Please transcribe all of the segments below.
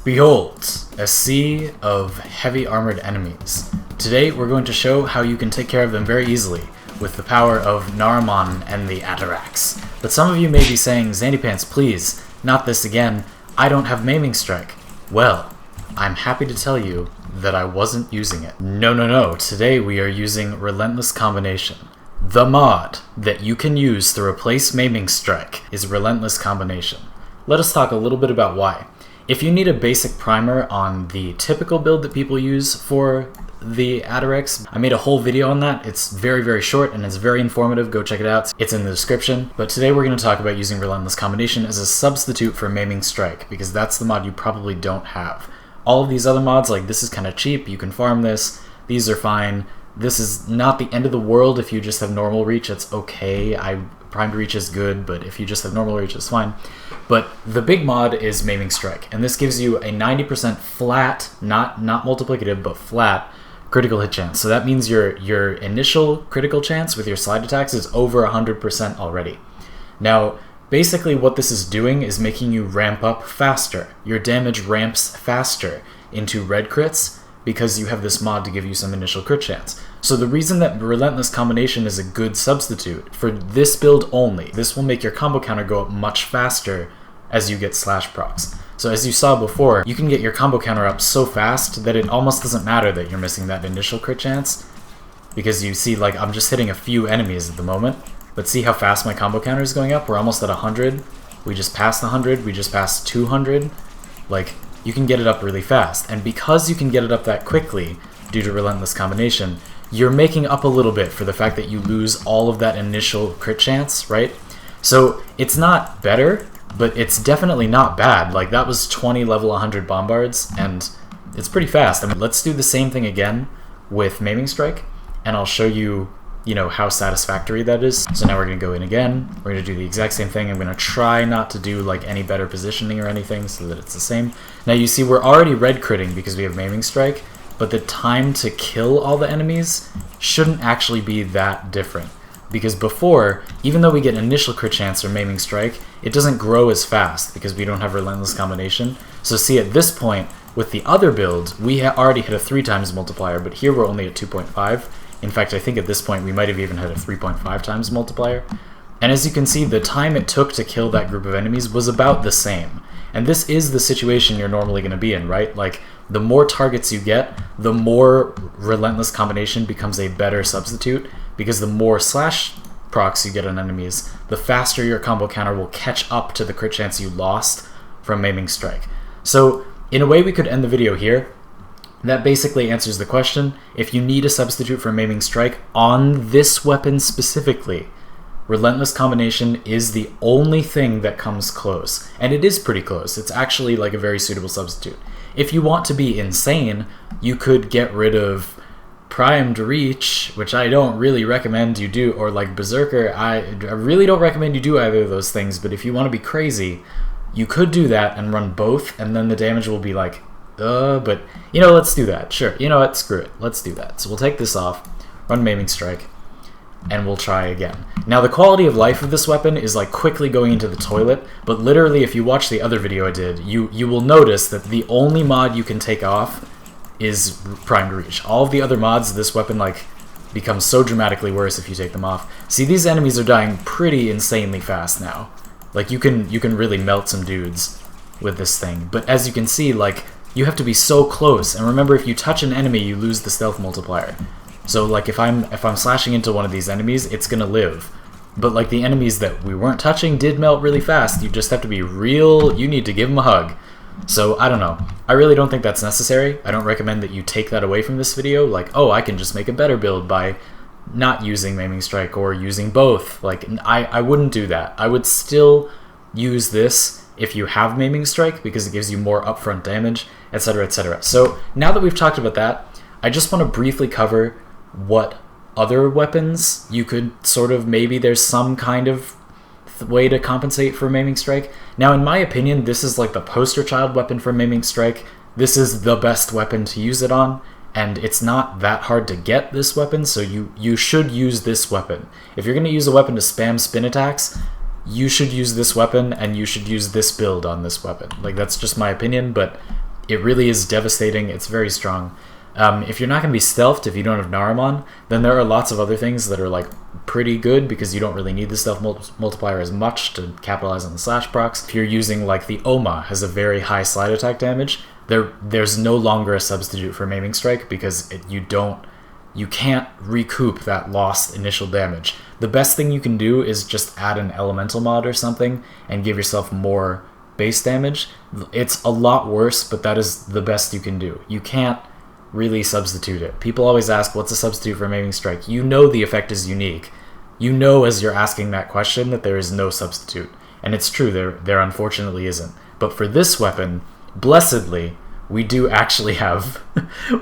Behold, a sea of heavy armored enemies. Today we're going to show how you can take care of them very easily with the power of Naramon and the Atterax. But some of you may be saying, Zandypants, please, not this again, I don't have Maiming Strike. Well, I'm happy to tell you that I wasn't using it. No, today we are using Relentless Combination. The mod that you can use to replace Maiming Strike is Relentless Combination. Let us talk a little bit about why. If you need a basic primer on the typical build that people use for the Atterax, I made a whole video on that. It's very short and it's very informative. Go check it out. It's in the description. But today we're going to talk about using Relentless Combination as a substitute for Maiming Strike, because that's the mod you probably don't have. All of these other mods, like this is kind of cheap, you can farm this, these are fine. This is not the end of the world if you just have normal reach, it's okay. Primed reach is good, but if you just have normal reach, it's fine. But the big mod is Maiming Strike, and this gives you a 90% flat, not multiplicative, but flat critical hit chance. So that means your initial critical chance with your slide attacks is over 100% already. Now, basically what this is doing is making you ramp up faster. Your damage ramps faster into red crits because you have this mod to give you some initial crit chance. So the reason that Relentless Combination is a good substitute for this build only, this will make your combo counter go up much faster as you get slash procs. So as you saw before, you can get your combo counter up so fast that it almost doesn't matter that you're missing that initial crit chance, because you see, like, I'm just hitting a few enemies at the moment, but see how fast my combo counter is going up? We're almost at 100. We just passed 100. We just passed 200. Like, you can get it up really fast. And because you can get it up that quickly due to Relentless Combination, you're making up a little bit for the fact that you lose all of that initial crit chance, right? So it's not better, but it's definitely not bad. Like, that was 20 level 100 bombards, and it's pretty fast. I mean, let's do the same thing again with Maiming Strike, and I'll show you, how satisfactory that is. So now we're going to go in again. We're going to do the exact same thing. I'm going to try not to do like any better positioning or anything so that it's the same. Now you see we're already red critting because we have Maiming Strike, but the time to kill all the enemies shouldn't actually be that different. Because before, even though we get initial crit chance or Maiming Strike, it doesn't grow as fast because we don't have Relentless Combination. So see, at this point, with the other build, we already hit a 3 times multiplier, but here we're only at 2.5. In fact, I think at this point we might have even had a 3.5 times multiplier. And as you can see, the time it took to kill that group of enemies was about the same. And this is the situation you're normally going to be in, right? Like, the more targets you get, the more Relentless Combination becomes a better substitute, because the more slash procs you get on enemies, the faster your combo counter will catch up to the crit chance you lost from Maiming Strike. So, in a way, we could end the video here. That basically answers the question. If you need a substitute for Maiming Strike on this weapon specifically, Relentless Combination is the only thing that comes close. And it is pretty close. It's actually like a very suitable substitute. If you want to be insane, you could get rid of Primed Reach, which I don't really recommend you do, or like Berserker. I really don't recommend you do either of those things, but if you want to be crazy, you could do that and run both, and then the damage will be like, but, let's do that. Sure, you know what, screw it. Let's do that. So we'll take this off, run Maiming Strike, and we'll try again. Now, the quality of life of this weapon is like quickly going into the toilet, but literally, if you watch the other video I did, you will notice that the only mod you can take off is Primed Reach. All of the other mods, this weapon, like, becomes so dramatically worse if you take them off. See, these enemies are dying pretty insanely fast now. Like, you can really melt some dudes with this thing. But as you can see, like, you have to be so close, and remember, if you touch an enemy, you lose the stealth multiplier. So, like, if I'm slashing into one of these enemies, it's gonna live. But, like, the enemies that we weren't touching did melt really fast. You just have to be real, you need to give them a hug. So, I don't know. I really don't think that's necessary. I don't recommend that you take that away from this video, like, oh, I can just make a better build by not using Maiming Strike or using both. Like, I wouldn't do that. I would still use this if you have Maiming Strike, because it gives you more upfront damage, etc, etc. So now that we've talked about that, I just want to briefly cover what other weapons you could sort of, maybe there's some kind of way to compensate for Maiming Strike. Now, in my opinion, this is like the poster child weapon for Maiming Strike. This is the best weapon to use it on, and it's not that hard to get this weapon, so you should use this weapon. If you're going to use a weapon to spam spin attacks, you should use this weapon, and you should use this build on this weapon. Like, that's just my opinion, but It really is devastating. It's very strong. If you're not going to be stealthed, if you don't have Naramon, then there are lots of other things that are like pretty good because you don't really need the stealth multiplier as much to capitalize on the slash procs. If you're using like the Oma has a very high slide attack damage, there's no longer a substitute for Maiming Strike because you can't recoup that lost initial damage. The best thing you can do is just add an elemental mod or something and give yourself more base damage. It's a lot worse, but that is the best you can do. You can't really substitute it. People always ask, what's a substitute for Maiming Strike? You know the effect is unique. You know as you're asking that question that there is no substitute. And it's true, there unfortunately isn't. But for this weapon, blessedly, we do actually have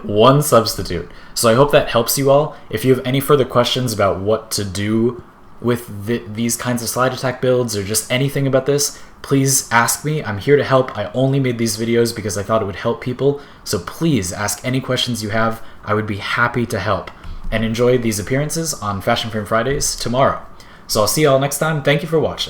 one substitute. So I hope that helps you all. If you have any further questions about what to do with these kinds of slide attack builds or just anything about this, please ask me. I'm here to help. I only made these videos because I thought it would help people. So please ask any questions you have. I would be happy to help. And enjoy these appearances on Fashion Frame Fridays tomorrow. So I'll see you all next time. Thank you for watching.